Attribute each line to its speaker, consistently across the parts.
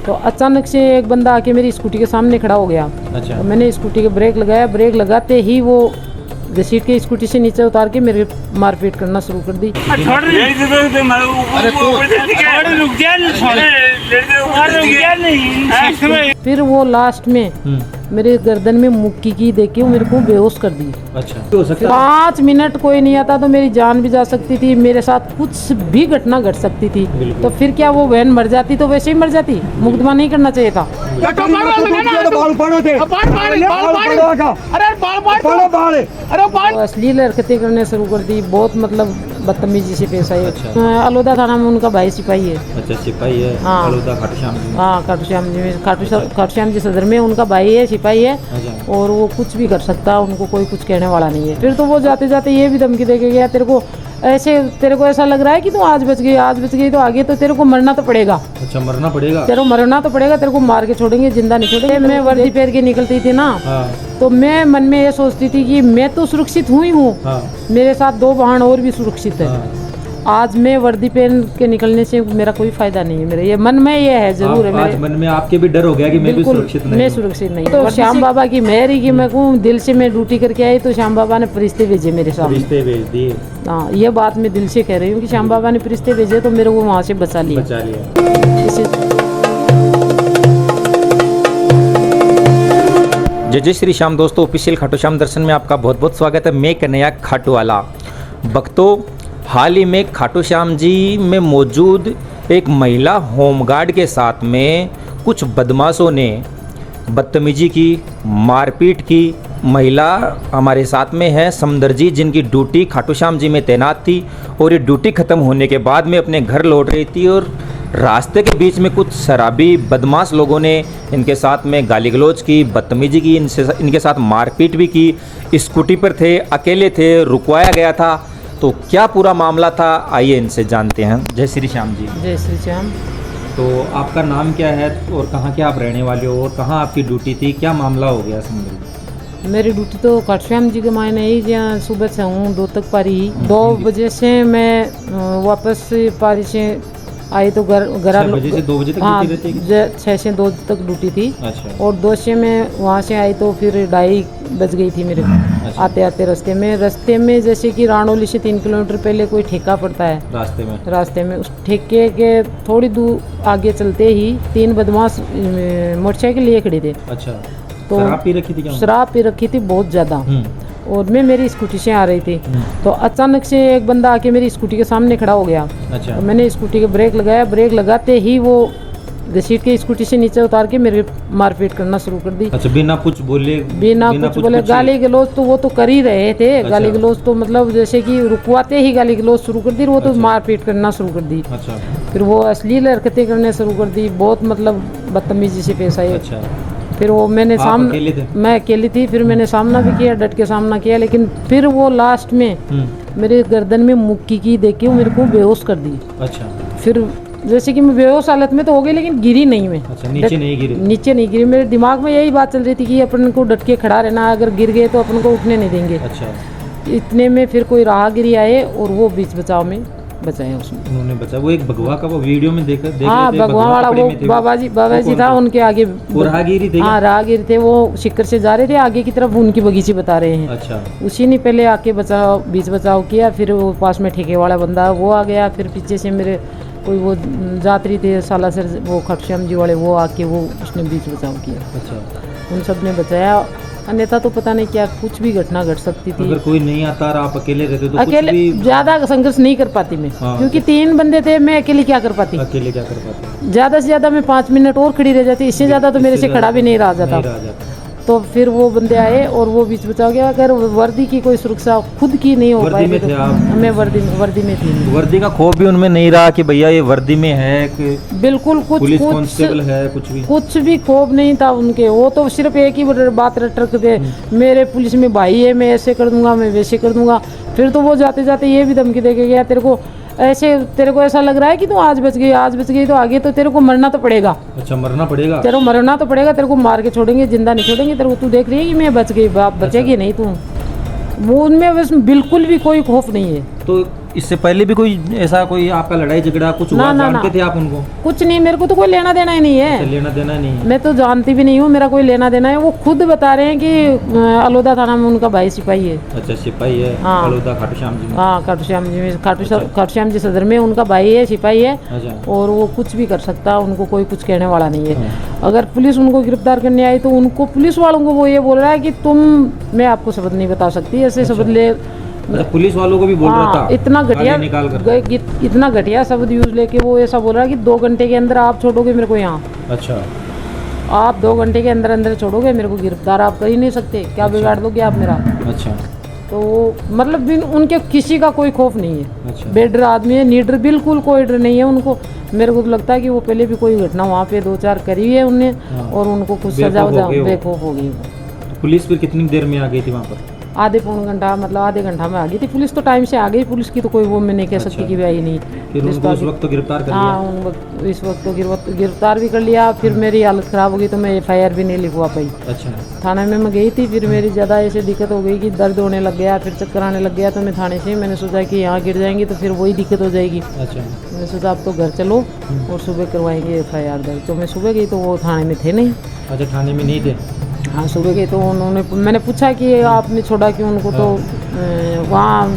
Speaker 1: तो अचानक से एक बंदा आके मेरी स्कूटी के सामने खड़ा हो गया।
Speaker 2: अच्छा।
Speaker 1: तो मैंने स्कूटी के ब्रेक लगाया, ब्रेक लगाते ही वो घसीट के स्कूटी से नीचे उतार के मेरे मारपीट करना शुरू कर दी। फिर वो लास्ट में मेरे गर्दन में मुक्की की देके मेरे को बेहोश कर दी।
Speaker 2: अच्छा, हो सकता
Speaker 1: 5 मिनट कोई नहीं आता तो मेरी जान भी जा सकती थी, मेरे साथ कुछ भी घटना घट सकती थी। तो फिर क्या वो बहन मर जाती तो वैसे ही मर जाती, मुकदमा नहीं करना चाहिए था। अश्लील हरकतें करने शुरू कर दी, बहुत मतलब बदतमीजी से पेश आई।
Speaker 2: अच्छा।
Speaker 1: अलोदा थाना में उनका भाई सिपाही है।
Speaker 2: अच्छा, सिपाही है।
Speaker 1: हाँ।
Speaker 2: अलोदा खाटू श्याम जी।
Speaker 1: हाँ, खाटू श्याम जी में, खाटू श्याम जी सदर में उनका भाई है, सिपाही है।
Speaker 2: अच्छा।
Speaker 1: और वो कुछ भी कर सकता, उनको कोई कुछ कहने वाला नहीं है। फिर तो वो जाते जाते ये भी धमकी दे के गया, तेरे को ऐसा लग रहा है कि तू आज बच गई तो आगे तो तेरे को मरना तो पड़ेगा।
Speaker 2: अच्छा, मरना पड़ेगा।
Speaker 1: तेरे को मरना तो पड़ेगा, तेरे को मार के छोड़ेंगे, जिंदा नहीं छोड़ेंगे। मैं वर्दी पहन के निकलती थी ना।
Speaker 2: हाँ।
Speaker 1: तो मैं मन में ये सोचती थी कि मैं तो सुरक्षित हुई हूँ।
Speaker 2: हाँ।
Speaker 1: मेरे साथ 2 वाहन और भी सुरक्षित है।
Speaker 2: हाँ।
Speaker 1: आज मैं वर्दी पहन के निकलने से मेरा कोई फायदा नहीं है। मेरे ये मन में ये है, जरूर है
Speaker 2: आज
Speaker 1: मेरे
Speaker 2: मन में आपके भी डर हो गया कि मैं भी
Speaker 1: बिल्कुल
Speaker 2: सुरक्षित नहीं
Speaker 1: मैं
Speaker 2: हूँ।
Speaker 1: सुरक्षित नहीं। तो श्याम बाबा की मेहर ही कि मैं कहूँ, दिल से मैं ड्यूटी करके आई तो श्याम बाबा ने फरिश्ते भेजे मेरे सामने।
Speaker 2: रिश्ते भेज दिए।
Speaker 1: हाँ, ये बात मैं दिल से कह रही हूँ कि श्याम बाबा ने फरिश्ते भेजे तो मेरे को वहाँ से बचा लिया।
Speaker 2: जय श्री श्याम दोस्तों, ऑफिशियल खाटू श्याम दर्शन में आपका बहुत बहुत स्वागत है। मैं कन्हैया खाटूवाला। भक्तों, हाल ही में खाटू श्याम जी में मौजूद एक महिला होमगार्ड के साथ में कुछ बदमाशों ने बदतमीजी की, मारपीट की। महिला हमारे साथ में है समदर जी, जिनकी ड्यूटी खाटू श्याम जी में तैनात थी और ये ड्यूटी ख़त्म होने के बाद में अपने घर लौट रही थी और रास्ते के बीच में कुछ शराबी बदमाश लोगों ने इनके साथ में गाली गलौज की, बदतमीजी की, इनके साथ मारपीट भी की। स्कूटी पर थे, अकेले थे, रुकवाया गया था। तो क्या पूरा मामला था, आइए इनसे जानते हैं। जय श्री श्याम जी।
Speaker 1: जय श्री श्याम।
Speaker 2: तो आपका नाम क्या है और कहाँ के आप रहने वाले हो और कहाँ आपकी ड्यूटी थी, क्या मामला हो गया समझ?
Speaker 1: मेरी ड्यूटी तो खाटू श्याम जी के मायने ही, जहाँ सुबह से हूँ 2 तक पारी ही। 2 बजे से मैं वापस पारी से आई तो घर
Speaker 2: 6 बजे से 2 बजे तक
Speaker 1: हाँ,
Speaker 2: ड्यूटी रहती है?
Speaker 1: 6 से 2 तक ड्यूटी थी।
Speaker 2: अच्छा।
Speaker 1: और 2 से मैं वहाँ से आई तो फिर 2:30 बज गई थी मेरे
Speaker 2: अच्छा।
Speaker 1: आते आते रास्ते में जैसे कि राणोली से 3 किलोमीटर पहले कोई ठेका पड़ता है रास्ते में उस ठेके के थोड़ी दूर आगे चलते ही 3 बदमाश मोटरसाइकिल लिए खड़े थे।
Speaker 2: अच्छा।
Speaker 1: तो
Speaker 2: शराब पी रखी थी क्या?
Speaker 1: शराब पी रखी थी बहुत ज़्यादा। और मैं मेरी स्कूटी से आ रही थी। तो अचानक से एक बंदा आके मेरी स्कूटी के सामने खड़ा हो गया।
Speaker 2: अच्छा।
Speaker 1: तो मैंने स्कूटी के ब्रेक लगाया, ब्रेक लगाते ही वो घसीट के स्कूटी से नीचे उतार के मेरे मारपीट करना शुरू कर दी।
Speaker 2: अच्छा, बिना कुछ बोले
Speaker 1: गाली गलौज तो वो तो कर ही रहे थे।
Speaker 2: अच्छा।
Speaker 1: गाली गलौज तो मतलब जैसे कि रुकवाते ही गाली गलौज शुरू कर दी, वो तो
Speaker 2: अच्छा।
Speaker 1: मारपीट करना शुरू कर दी।
Speaker 2: अच्छा।
Speaker 1: फिर वो अश्लील हरकतें करने शुरू कर दी, बहुत मतलब बदतमीजी से पेश आई।
Speaker 2: अच्छा।
Speaker 1: फिर वो मैंने मैं अकेली थी। फिर मैंने सामना भी किया, डट के सामना किया, लेकिन फिर वो लास्ट में मेरे गर्दन में मुक्की की देके मेरे को बेहोश कर दी।
Speaker 2: अच्छा।
Speaker 1: फिर जैसे कि मैं बेहोश हालत में तो हो गई, लेकिन गिरी नहीं मैं।
Speaker 2: अच्छा, नीचे नहीं गिरी।
Speaker 1: मेरे दिमाग में यही बात चल रही थी कि अपन को डट के खड़ा रहना, अगर गिर गए तो अपन को उठने नहीं देंगे।
Speaker 2: अच्छा।
Speaker 1: इतने में फिर कोई राहगीरी आए और वो बीच बचाव में बचाया उसने।
Speaker 2: उन्होंने बचा। वो एक भगवा का वो वीडियो में देख
Speaker 1: हाँ, भगवा वाला वो बाबा जी था, उनके आगे
Speaker 2: राहगीरी थे।
Speaker 1: हाँ, राहगीर थे। वो शिखर से जा रहे थे आगे की तरफ, उनकी बगीचे बता रहे हैं।
Speaker 2: अच्छा।
Speaker 1: उसी ने पहले आके बीच बचाव किया। फिर वो पास में ठेके वाला बंदा वो आ गया। फिर पीछे से मेरे कोई वो जात्री थे सालासर, वो खाटू श्याम जी वाले, वो आके वो उसने बीच बचाव किया।
Speaker 2: अच्छा।
Speaker 1: उन सब ने बचाया, अन्यथा तो पता नहीं क्या कुछ भी घटना घट सकती थी।
Speaker 2: अगर कोई नहीं आता और आप अकेले रहते तो
Speaker 1: अकेले
Speaker 2: कुछ भी
Speaker 1: ज्यादा संघर्ष नहीं कर पाती मैं।
Speaker 2: हाँ,
Speaker 1: क्योंकि 3 बंदे थे, मैं अकेले क्या कर पाती। ज्यादा से ज्यादा मैं 5 मिनट और खड़ी रह जाती, इससे ज्यादा तो मेरे से खड़ा भी नहीं रहा जाता। तो फिर वो बंदे आए और वो बीच बचाव गया। अगर वर्दी की कोई सुरक्षा खुद की नहीं हो पाई तो मैं वर्दी में थी।
Speaker 2: वर्दी का खौफ भी उनमें नहीं रहा कि भैया ये वर्दी में है कि
Speaker 1: बिल्कुल
Speaker 2: पुलिस कांस्टेबल है, कुछ भी
Speaker 1: खौफ नहीं था उनके। वो तो सिर्फ एक ही बात रट थे, मेरे पुलिस में भाई है, मैं ऐसे कर दूंगा, मैं वैसे कर दूंगा। फिर तो वो जाते जाते ये भी धमकी दे के गया, तेरे को ऐसा लग रहा है कि तू आज बच गई तो आगे तो तेरे को मरना तो पड़ेगा।
Speaker 2: अच्छा, मरना पड़ेगा।
Speaker 1: तेरे को मरना तो पड़ेगा, तेरे को मार के छोड़ेंगे, जिंदा नहीं छोड़ेंगे। तेरे को तू देख रही है कि मैं बच गई, बाप बचेगी नहीं तू। वो उनमें बस बिल्कुल भी कोई खौफ नहीं है।
Speaker 2: तो इससे पहले भी कोई ऐसा कोई आपका लड़ाई झगड़ा कुछ हुआ? जानते थे आप उनको?
Speaker 1: कुछ नहीं, मेरे को तो कोई लेना देना ही नहीं है।
Speaker 2: लेना देना नहीं है?
Speaker 1: मैं तो जानती भी नहीं हूँ, मेरा कोई लेना देना है। वो खुद बता रहे हैं कि अलोदा थाना में उनका भाई सिपाही है।
Speaker 2: अच्छा, सिपाही है।
Speaker 1: हाँ।
Speaker 2: अलोदा खाटू श्याम जी में?
Speaker 1: हाँ, खाटू श्याम जी में, खाटू श्याम जी सदर में उनका भाई है, सिपाही है।
Speaker 2: अच्छा।
Speaker 1: और वो कुछ भी कर सकता, उनको कोई कुछ कहने वाला नहीं है। अगर पुलिस उनको गिरफ्तार करने आई तो उनको, पुलिस वालों को वो ये बोल रहा है कि मैं आपको शब्द नहीं बता सकती, ऐसे शब्द ले।
Speaker 2: अच्छा, पुलिस वालों को भी बोल रहा था?
Speaker 1: इतना घटिया,
Speaker 2: निकाल कर
Speaker 1: इतना घटिया शब्द यूज लेके वो ऐसा बोल रहा है कि 2 घंटे के अंदर आप छोड़ोगे मेरे को यहाँ।
Speaker 2: अच्छा,
Speaker 1: आप 2 घंटे के अंदर अंदर छोड़ोगे मेरे को, गिरफ्तार आप कर ही नहीं सकते, क्या बिगाड़ दोगे आप मेरा?
Speaker 2: अच्छा।
Speaker 1: तो मतलब उनके किसी का कोई खौफ नहीं है।
Speaker 2: अच्छा।
Speaker 1: बेडर आदमी है, नीडर, बिल्कुल कोई डर नहीं है उनको। मेरे को तो लगता है कि वो पहले भी कोई घटना वहाँ पे 2-4 करी है उनने।
Speaker 2: हाँ।
Speaker 1: और उनको कुछ सजा बेखौफ हो गई।
Speaker 2: पुलिस फिर कितनी देर में आ गई थी वहाँ पर?
Speaker 1: आधे पौन घंटा, मतलब आधे घंटा में आ गई थी पुलिस। तो टाइम से आ गई पुलिस की, तो कोई वो मैं नहीं कह सकती कि आई नहीं।
Speaker 2: फिर उनको उस वक्त तो गिरफ्तार कर लिया?
Speaker 1: हाँ, इस वक्त तो गिरफ्तार भी कर लिया। फिर मेरी हालत ख़राब हो गई तो मैं FIR भी नहीं लिखवा पाई।
Speaker 2: अच्छा। थाने
Speaker 1: में मैं गई थी, फिर मेरी ज़्यादा ऐसे दिक्कत हो गई कि दर्द होने लग गया, फिर चक्कर आने लग गया। तो मैं थाने से मैंने सोचा कि यहाँ गिर जाएंगी तो फिर वही दिक्कत हो जाएगी।
Speaker 2: अच्छा।
Speaker 1: मैंने सोचा अब तो घर चलो और सुबह करवाएंगे FIR दर्ज। तो मैं सुबह गई तो वो थाने में थे नहीं।
Speaker 2: अच्छा, थाने में नहीं थे?
Speaker 1: हाँ, सुबह गई तो उन्होंने, मैंने पूछा कि आपने छोड़ा क्यों उनको? तो वहाँ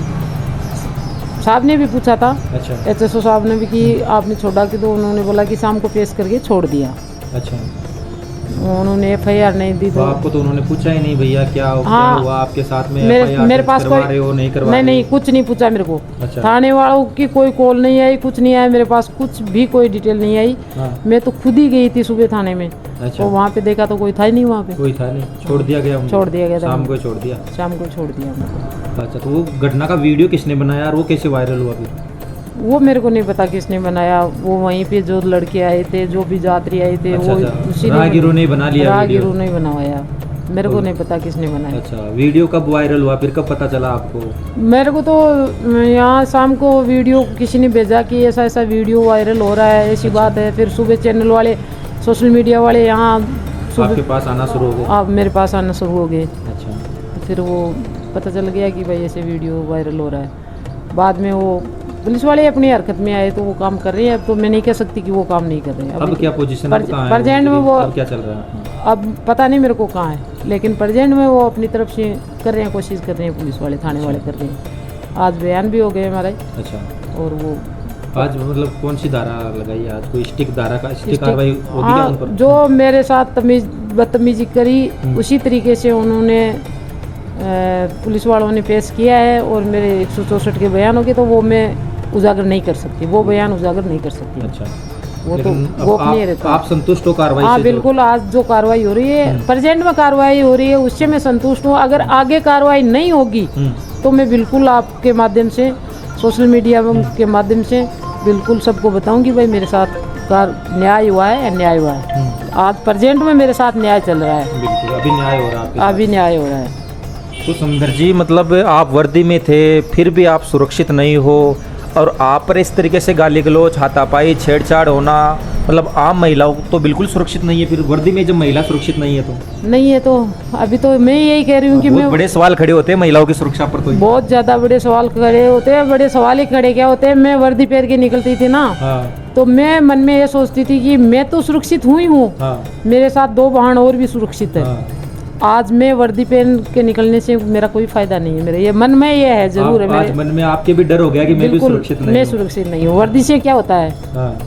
Speaker 1: साहब ने भी पूछा था।
Speaker 2: अच्छा।
Speaker 1: HSO साहब ने भी कि आपने छोड़ा कि? तो उन्होंने बोला कि शाम को पेश करके छोड़ दिया।
Speaker 2: अच्छा।
Speaker 1: उन्होंने FIR नहीं दी। तो
Speaker 2: आपको तो उन्होंने पूछा ही नहीं भैया क्या हुआ आपके साथ में?
Speaker 1: मेरे पास कोई नहीं, कुछ नहीं पूछा मेरे को।
Speaker 2: अच्छा।
Speaker 1: थाने वालों की कोई कॉल नहीं आई, कुछ नहीं आया मेरे पास, कुछ भी कोई डिटेल नहीं आई।
Speaker 2: हाँ।
Speaker 1: मैं तो खुद ही गई थी सुबह थाने में।
Speaker 2: अच्छा।
Speaker 1: तो वहाँ पे देखा तो कोई था ही नहीं, वहाँ पे
Speaker 2: कोई था नहीं, छोड़ दिया गया?
Speaker 1: छोड़ दिया गया था,
Speaker 2: शाम को छोड़ दिया?
Speaker 1: शाम को छोड़ दिया।
Speaker 2: अच्छा, तो वो घटना का वीडियो किसने बनाया और वो कैसे वायरल हुआ फिर?
Speaker 1: वो मेरे को नहीं पता किसने बनाया। वो वहीं पे जो लड़के आए थे, जो भी यात्री आए थे, वो उसी
Speaker 2: राहगीरों ने बना लिया?
Speaker 1: राहगीरों ने बनवाया, मेरे को नहीं पता किसने बनाया।
Speaker 2: अच्छा, वीडियो कब वायरल हुआ फिर, कब पता चला आपको?
Speaker 1: मेरे को तो यहाँ शाम को वीडियो किसी ने भेजा कि ऐसा ऐसा वीडियो वायरल हो रहा है, ऐसी बात है। फिर सुबह चैनल वाले, सोशल मीडिया वाले यहाँ
Speaker 2: आपके पास आना शुरू हो गए?
Speaker 1: आप मेरे पास आना शुरू हो गए।
Speaker 2: अच्छा।
Speaker 1: फिर वो पता चल गया कि भाई ऐसे वीडियो वायरल हो रहा है। बाद में वो पुलिस वाले अपनी हरकत में आए तो वो काम कर रहे हैं। अब तो मैं नहीं कह सकती कि वो काम नहीं कर रहे हैं।
Speaker 2: अब क्या पोजीशन है?
Speaker 1: प्रेजेंट में वो
Speaker 2: क्या चल रहा है?
Speaker 1: अब पता नहीं मेरे को कहाँ है, लेकिन प्रेजेंट में वो अपनी तरफ से कर रहे हैं, कोशिश कर रहे हैं पुलिस वाले, थाने वाले कर रहे हैं। आज बयान भी हो गए हमारे।
Speaker 2: अच्छा।
Speaker 1: और वो
Speaker 2: आज मतलब कौन सी धारा लगाई आज? कोई स्टिक धारा का स्टिक कार्रवाई होगी क्या उन पर?
Speaker 1: जो मेरे साथ बदतमीजी करी उसी तरीके से उन्होंने पुलिस वालों ने पेश किया है। और मेरे 164 के बयान हो गए तो वो मैं उजागर नहीं कर सकती, वो बयान उजागर नहीं कर सकती।
Speaker 2: अच्छा।
Speaker 1: वो तो गोपनीय रहता।
Speaker 2: आप संतुष्ट हो कार्रवाई से?
Speaker 1: हाँ, बिल्कुल। आज जो कार्रवाई हो रही है, प्रेजेंट में कार्रवाई हो रही है, उससे मैं संतुष्ट हूँ। अगर आगे कार्रवाई नहीं होगी तो मैं बिल्कुल आपके माध्यम से, सोशल मीडिया के माध्यम से बिल्कुल सबको बताऊंगी भाई मेरे साथ न्याय हुआ है, अन्याय हुआ है। आज प्रेजेंट में मेरे साथ न्याय चल रहा है।
Speaker 2: बिल्कुल, अभी न्याय हो रहा है।
Speaker 1: अभी न्याय हो रहा है।
Speaker 2: तो सुंदर जी, मतलब आप वर्दी में थे फिर भी आप सुरक्षित नहीं हो, और आप पर इस तरीके से गाली गलौज, हाथापाई, छेड़छाड़ होना, मतलब आम महिलाओं तो बिल्कुल सुरक्षित नहीं है। फिर वर्दी में जब महिला सुरक्षित नहीं है तो
Speaker 1: नहीं है, तो अभी तो मैं यही कह रही हूँ कि मैं,
Speaker 2: बड़े सवाल खड़े होते हैं महिलाओं की सुरक्षा पर। तो
Speaker 1: बहुत ज़्यादा बड़े सवाल खड़े होते हैं। बड़े सवाल ही खड़े क्या होते हैं? मैं वर्दी पहन के निकलती थी ना।
Speaker 2: हाँ।
Speaker 1: तो मैं मन में ये सोचती थी कि मैं तो सुरक्षित हुई हूँ।
Speaker 2: हाँ।
Speaker 1: मेरे साथ 2 वाहन और भी सुरक्षित है।
Speaker 2: हाँ।
Speaker 1: आज मैं वर्दी पहन के निकलने से मेरा कोई फायदा नहीं है। मेरे ये मन में ये है, जरूर है मेरे
Speaker 2: मन में आपके भी डर हो गया कि मैं भी सुरक्षित नहीं हूं।
Speaker 1: मैं सुरक्षित नहीं हूँ। वर्दी से क्या होता है?
Speaker 2: हाँ।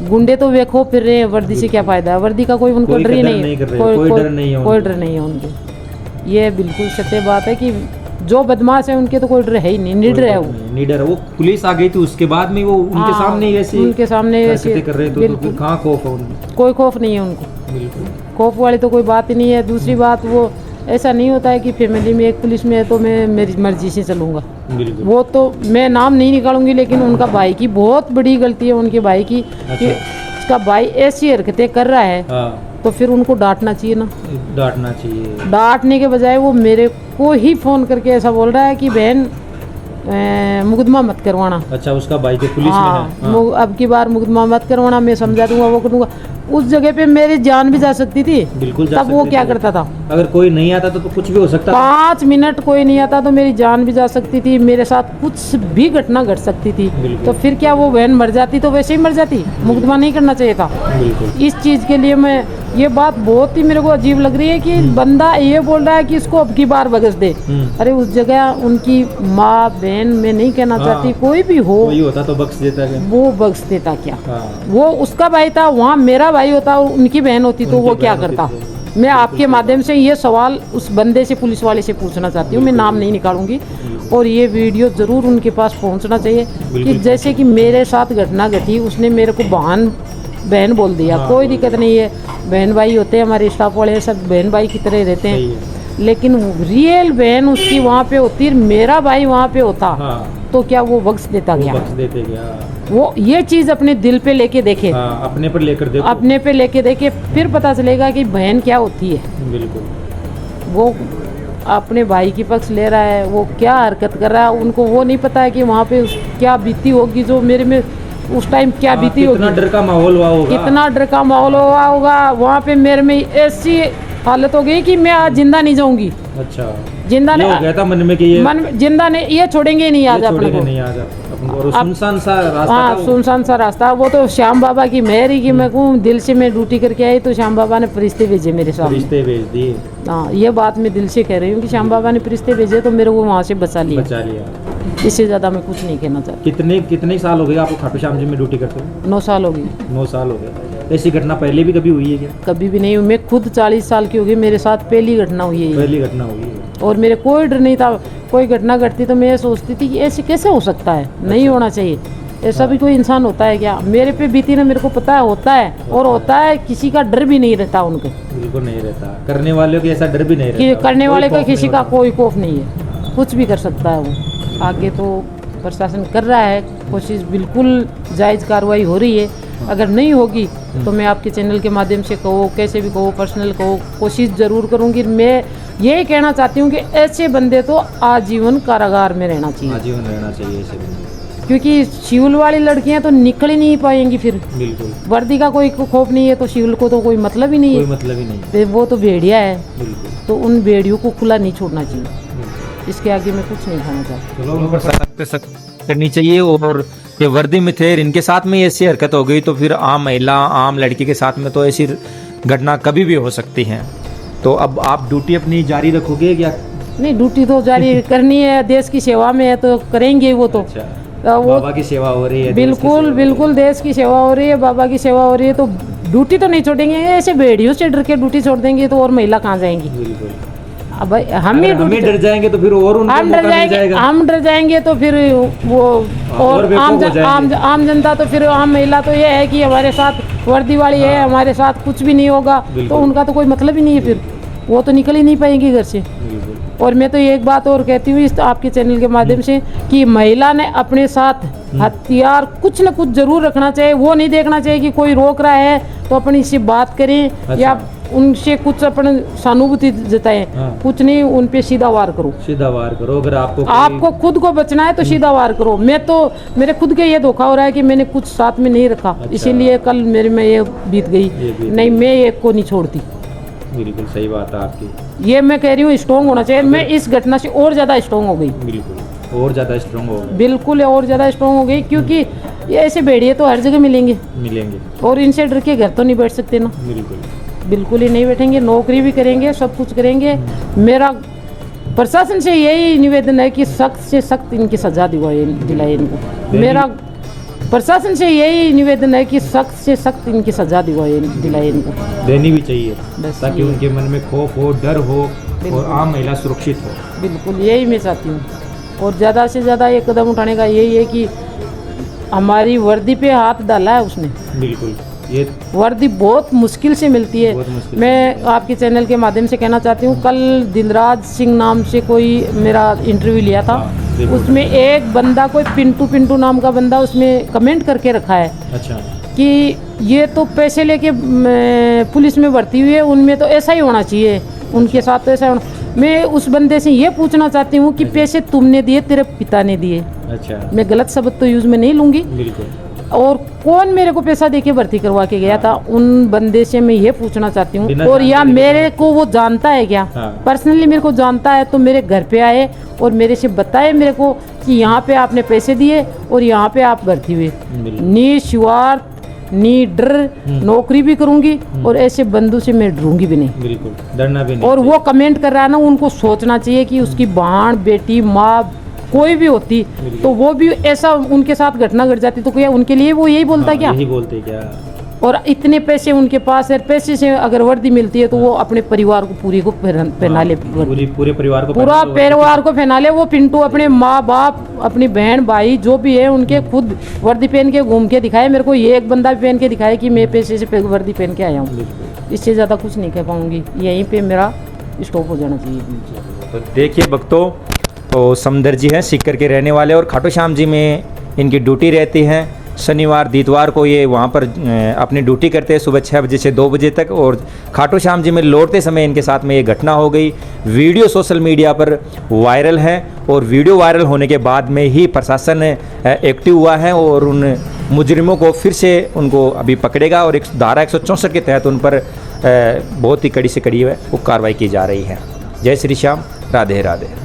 Speaker 1: गुंडे तो बेखौफ फिर रहे हैं, वर्दी से क्या फायदा है? वर्दी का कोई उनको डर ही नहीं है, कोई डर नहीं है उनके। ये बिल्कुल सत्य बात है कि जो बदमाश है उनके तो कोई डर है ही नहीं, निडर है वो।
Speaker 2: निडर है वो। पुलिस आ गई थी उसके बाद में वो उनके सामने ऐसे कर रहे थे, तो कहाँ खौफ है उनको?
Speaker 1: कोई खौफ नहीं है उनको,
Speaker 2: बिल्कुल।
Speaker 1: खौफ वाली तो कोई बात ही नहीं है। दूसरी बात, वो ऐसा नहीं होता है कि फैमिली में एक पुलिस में है तो मैं मेरी मर्जी से चलूँगा। वो तो मैं नाम नहीं निकालूंगी, लेकिन उनका भाई की बहुत बड़ी गलती है, उनके भाई की।
Speaker 2: अच्छा।
Speaker 1: कि उसका भाई ऐसी हरकतें कर रहा है।
Speaker 2: हाँ।
Speaker 1: तो फिर उनको डांटना चाहिए ना।
Speaker 2: डांटना चाहिए।
Speaker 1: डांटने के बजाय वो मेरे को ही फ़ोन करके ऐसा बोल रहा है कि बहन मुकदमा मत करवाना।
Speaker 2: अच्छा, उसका भाई के पुलिस में है।
Speaker 1: अब की बार मुकदमा मत करवाना, मैं समझा दूंगा, वो करूंगा। उस जगह पे मेरी जान भी जा सकती थी।
Speaker 2: बिल्कुल
Speaker 1: तब वो क्या करता था,
Speaker 2: अगर कोई नहीं आता तो कुछ भी हो सकता था।
Speaker 1: 5 मिनट कोई नहीं आता तो मेरी जान भी जा सकती थी, मेरे साथ कुछ भी घटना घट सकती थी। तो फिर क्या वो बहन मर जाती तो वैसे ही मर जाती, मुकदमा नहीं करना चाहिए था। इस चीज़ के लिए मैं, ये बात बहुत ही मेरे को अजीब लग रही है कि बंदा ये बोल रहा है कि इसको अब की बार बख्श दे। अरे उस जगह उनकी माँ बहन, मैं नहीं कहना चाहती, कोई भी हो,
Speaker 2: कोई होता तो बख्श देता क्या?
Speaker 1: वो बख्श देता क्या? वो उसका भाई था, वहाँ मेरा भाई होता, उनकी बहन होती तो वो क्या करता? मैं आपके माध्यम से ये सवाल उस बंदे से, पुलिस वाले से पूछना चाहती हूँ। मैं नाम नहीं निकालूंगी और ये वीडियो ज़रूर उनके पास पहुँचना चाहिए कि जैसे कि मेरे साथ घटना घटी, उसने मेरे को बहन बोल दिया। कोई दिक्कत नहीं है, बहन भाई होते हैं, हमारे स्टाफ वाले सब बहन भाई की तरह रहते हैं। लेकिन रियल बहन उसकी वहाँ पे होती, मेरा भाई वहाँ पे होता, तो क्या वो बख्श देता क्या?
Speaker 2: बख्श देते क्या?
Speaker 1: वो ये चीज़ अपने दिल पे लेके देखे,
Speaker 2: अपने पर लेकर देखो,
Speaker 1: अपने पे लेके देखे, फिर पता चलेगा कि बहन क्या होती है।
Speaker 2: बिल्कुल।
Speaker 1: वो अपने भाई की पक्ष ले रहा है, वो क्या हरकत कर रहा है, उनको वो नहीं पता है कि वहाँ पे क्या बीती होगी, जो मेरे में उस टाइम क्या बीती होगी,
Speaker 2: कितना डर का माहौल हुआ होगा,
Speaker 1: कितना डर का माहौल हुआ होगा। वहाँ पे मेरे में ऐसी हालत हो गई कि मैं आज जिंदा नहीं जाऊंगी।
Speaker 2: अच्छा,
Speaker 1: जिंदा नहीं
Speaker 2: हो गया था मन में कि ये
Speaker 1: मन में जिंदा नहीं, ये छोड़ेंगे ही नहीं आज अपने को।
Speaker 2: नहीं आज और सुनसान सा रास्ता।
Speaker 1: हाँ, सुनसान सा रास्ता। वो तो श्याम बाबा की मेहर ही कि मैं कहूँ, दिल से मैं ड्यूटी करके आई तो श्याम बाबा ने फरिश्ते भेजे मेरे साथ,
Speaker 2: फरिश्ते भेज दिए।
Speaker 1: हाँ, ये बात मैं दिल से कह रही हूँ कि श्याम बाबा ने फरिश्ते भेजे तो मेरे को वहाँ से बचा लिया। इससे ज़्यादा मैं कुछ नहीं कहना चाहती।
Speaker 2: कितने साल हो गए आपको खाटू श्याम जी में ड्यूटी करते हुए?
Speaker 1: 9 साल हो गई।
Speaker 2: 9 साल हो गए। ऐसी घटना पहले भी कभी हुई है क्या? कभी
Speaker 1: भी नहीं हुई। मैं खुद 40 साल की हो गई, मेरे साथ पहली घटना हुई है।
Speaker 2: पहली घटना हुई है
Speaker 1: और मेरे कोई डर नहीं था। कोई घटना घटती तो मैं ये सोचती थी कि ऐसे कैसे हो सकता है, नहीं होना चाहिए, ऐसा भी कोई इंसान होता है क्या? मेरे पे बीती ना, मेरे को पता है होता है, और होता है, किसी का डर भी नहीं रहता उनको।
Speaker 2: बिल्कुल नहीं रहता, करने वालों की ऐसा डर भी नहीं रहता,
Speaker 1: करने वाले का किसी का कोई खौफ नहीं है, कुछ भी कर सकता है वो। आगे तो प्रशासन कर रहा है कोशिश, बिल्कुल जायज़ कार्रवाई हो रही है। अगर नहीं होगी तो मैं आपके चैनल के माध्यम से कहो, कैसे भी कहो, पर्सनल कहो, कोशिश ज़रूर करूँगी। मैं यही कहना चाहती हूँ कि ऐसे बंदे तो आजीवन कारागार में रहना चाहिए,
Speaker 2: आजीवन रहना चाहिए ऐसे बंदे, क्योंकि
Speaker 1: सिविल वाली लड़कियां तो निकल ही नहीं पाएंगी फिर।
Speaker 2: बिल्कुल,
Speaker 1: वर्दी का कोई खौफ नहीं है तो सिविल को तो कोई मतलब ही नहीं है,
Speaker 2: कोई मतलब ही नहीं।
Speaker 1: वो तो भेड़िया है,
Speaker 2: बिल्कुल।
Speaker 1: तो उन भेड़ियों को खुला नहीं छोड़ना चाहिए। इसके आगे मैं कुछ नहीं कहना चाहती।
Speaker 2: सख्त करनी चाहिए। और ये वर्दी में थे, इनके साथ में ऐसी हरकत हो गई तो फिर आम महिला, आम लड़की के साथ में तो ऐसी घटना कभी भी हो सकती है। तो अब आप ड्यूटी अपनी जारी रखोगे क्या?
Speaker 1: नहीं, ड्यूटी तो जारी करनी है, देश की सेवा में है तो करेंगे वो तो।
Speaker 2: अच्छा, वो बाबा की सेवा हो रही है।
Speaker 1: बिल्कुल बिल्कुल, देश की सेवा हो रही है, बाबा की सेवा हो रही है, तो ड्यूटी तो नहीं छोड़ेंगे। ऐसे भेड़ियों से डर के ड्यूटी छोड़ देंगे तो और महिला कहाँ जाएंगी?
Speaker 2: बिल्कुल।
Speaker 1: अब हम ही
Speaker 2: डर जाएंगे तो फिर और
Speaker 1: हम डर जाएंगे तो फिर वो और आम जनता तो फिर आम महिला तो ये है कि हमारे साथ वर्दी वाली है, हमारे साथ कुछ भी नहीं होगा, तो उनका तो कोई मतलब ही नहीं है, फिर वो तो निकल ही नहीं पाएंगी घर से। और मैं तो एक बात और कहती हूँ इस आपके चैनल के माध्यम से कि महिला ने अपने साथ हथियार कुछ न कुछ जरूर रखना चाहिए। वो नहीं देखना चाहिए कि कोई रोक रहा है तो अपनी से बात करें। अच्छा। या उनसे कुछ अपन सहानुभूति जताएं। हाँ। कुछ नहीं, उन पे सीधा वार करो, सीधा वार करो। अगर आपको खुद को बचना है तो सीधा वार करो। मैं तो मेरे खुद के ये धोखा हो रहा है कि मैंने कुछ साथ में नहीं रखा। अच्छा। इसीलिए कल मेरे में ये बीत गई। नहीं, मैं एक को नहीं छोड़ती।
Speaker 2: बिल्कुल सही बात है आपकी।
Speaker 1: ये मैं कह रही हूँ स्ट्रॉन्ग होना चाहिए। मैं इस घटना से और ज्यादा स्ट्रॉन्ग हो गई।
Speaker 2: बिल्कुल, और ज्यादा स्ट्रॉन्ग हो गई। बिल्कुल,
Speaker 1: और ज्यादा स्ट्रॉन्ग हो गई, क्योंकि ये ऐसे भेड़िए तो हर जगह मिलेंगे और इनसे डर के घर तो नहीं बैठ सकते ना। बिल्कुल ही नहीं बैठेंगे, नौकरी भी करेंगे, सब कुछ करेंगे। मेरा प्रशासन से यही निवेदन है कि सख्त से सख्त इनकी सजा दिलाए इनको। मेरा प्रशासन से यही निवेदन है कि सख्त से सख्त इनकी सजा दिलाए इनको, देनी भी चाहिए, ताकि उनके मन में खौफ हो, डर हो और आम महिला सुरक्षित हो। बिल्कुल, यही मैं चाहती हूँ। और ज़्यादा से ज़्यादा ये कदम उठाने का यही है कि हमारी वर्दी पे हाथ डाला है उसने। बिल्कुल, ये वर्दी बहुत मुश्किल से मिलती है। मैं आपके चैनल के माध्यम से कहना चाहती हूँ, कल दिलराज सिंह नाम से कोई मेरा इंटरव्यू लिया था। उसमें एक बंदा, कोई पिंटू नाम का बंदा, उसमें कमेंट करके रखा है। अच्छा। कि ये तो पैसे लेके पुलिस में भर्ती हुई है, उनमें तो ऐसा ही होना चाहिए, उनके साथ तो ऐसा होना। मैं उस बंदे से ये पूछना चाहती हूँ कि पैसे तुमने दिए तेरे पिता ने दिए?
Speaker 2: अच्छा,
Speaker 1: मैं गलत शब्द तो यूज में नहीं लूंगी।
Speaker 2: बिल्कुल।
Speaker 1: और कौन मेरे को पैसा देके भर्ती करवा के गया था, उन बंदे से मैं ये पूछना चाहती हूँ। और या मेरे को वो जानता है क्या? पर्सनली मेरे को जानता है तो मेरे घर पे आए और मेरे से बताए मेरे को कि यहाँ पे आपने पैसे दिए और यहाँ पे आप भर्ती हुए। नी स्वार्थ नी डर, नौकरी भी करूंगी और ऐसे बंदू से मैं डरूंगी भी नहीं,
Speaker 2: बिल्कुल डरना भी नहीं।
Speaker 1: और वो कमेंट कर रहा है ना, उनको सोचना चाहिए कि उसकी बहन बेटी माँ कोई भी होती तो वो भी ऐसा उनके साथ घटना घट जाती तो क्या उनके लिए वो यही बोलता? क्या
Speaker 2: यही बोलते क्या?
Speaker 1: और इतने पैसे उनके पास है, पैसे से अगर वर्दी मिलती है तो वो अपने परिवार को पूरी को पहना ले,
Speaker 2: पूरे परिवार को,
Speaker 1: पूरा परिवार को पहना ले। वो पिंटू अपने माँ बाप अपनी बहन भाई जो भी है उनके खुद वर्दी पहन के घूम के दिखाए। मेरे को ये एक बंदा भी पहन के दिखाए कि मैं पैसे से वर्दी पहन के आया हूँ। इससे ज़्यादा कुछ नहीं कह पाऊँगी, यहीं पर मेरा स्टॉप हो जाना चाहिए।
Speaker 2: तो देखिए भक्तों, तो समदर जी हैं सीकर के रहने वाले और खाटू श्याम जी में इनकी ड्यूटी रहती है। शनिवार इतवार को ये वहाँ पर अपनी ड्यूटी करते हैं सुबह 6 बजे से 2 बजे तक। और खाटू श्याम जी में लौटते समय इनके साथ में ये घटना हो गई। वीडियो सोशल मीडिया पर वायरल है और वीडियो वायरल होने के बाद में ही प्रशासन एक्टिव हुआ है और उन मुजरिमों को फिर से उनको अभी पकड़ेगा और एक धारा 164 के तहत उन पर बहुत ही कड़ी से कड़ी वो कार्रवाई की जा रही है। जय श्री श्याम, राधे राधे।